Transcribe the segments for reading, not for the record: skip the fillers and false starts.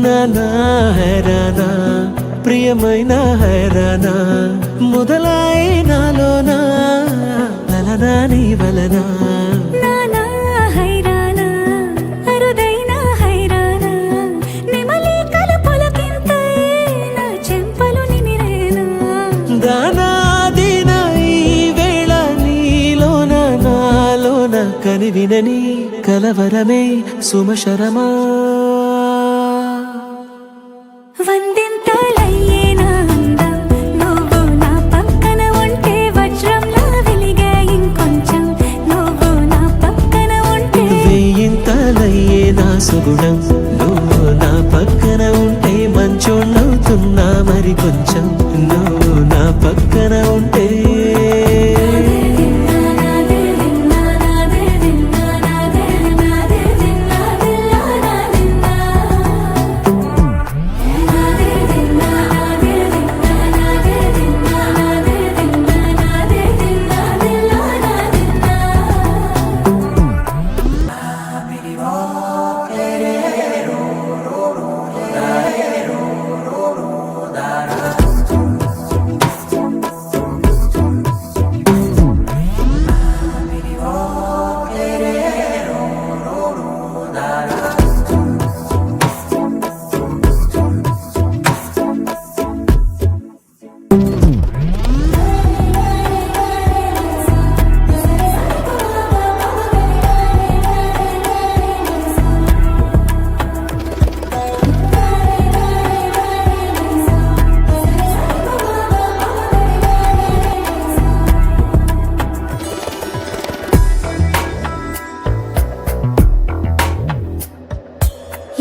నానా హైరానా ప్రియమైన హైరానా మొదలాయి నాలోనా లలనా నీ వలనా నానా హైరానా అరుదైన హైరానా నిమలి కలుపులకింతై నా చెంపలు నిమిరేనా దానా దినా ఈ వేళ నీలోన నాలోన కనివినని కలవరమే సుమశరమా వందింతలయ్యే నా అందం నువ్వు నా పక్కన ఉంటే వజ్రంలా వెలిగే ఇంకొంచెం నువ్వు నా పక్కన ఉంటే వేయింతలయ్యే నా సుగుణం నువ్వు నా పక్కన ఉంటే మంచోళ్ళవుతున్నా మరి కొంచెం నువ్వు నా పక్కన ఉంటే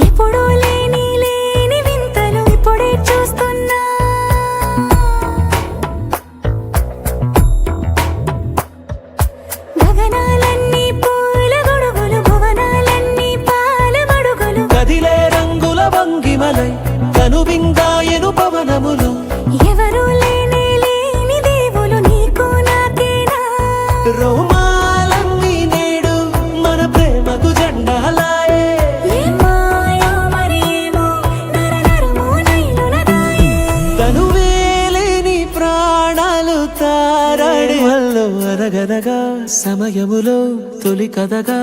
ఎప్పుడూ లేని వింతలు ఇప్పుడే చూస్తున్నా గగనాలన్నీ పూల గొడుగులు భువనాలన్నీ పాల మడుగులు కదిలే రంగుల భంగిమలై కనువిందాయను పవనములు ఎవరూ లేని దేవులు నీకు నాకేనా రోమాలన్నీ నేడు మన ప్రేమకు జెండాలాయే ఏ మాయో మరి ఏమో నరనరమో నైలునదాయే తనువేలేని ప్రాణాలు తారాడి వల్ల అనగనగా సమయములో తొలి కథగా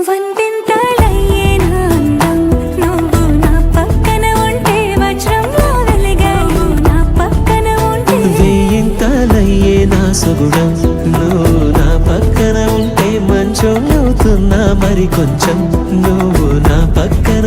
వందింతలయ్యే నా అందం నువ్వు నా పక్కన ఉంటే వజ్రంలా వెలిగే నా పక్కన ఉంటే వేయింతలయ్యే నా సుగుణం నువ్వు నా పక్కన ఉంటే మంచోళ్ళవుతున్నా మరి కొంచెం నువ్వు నా పక్కన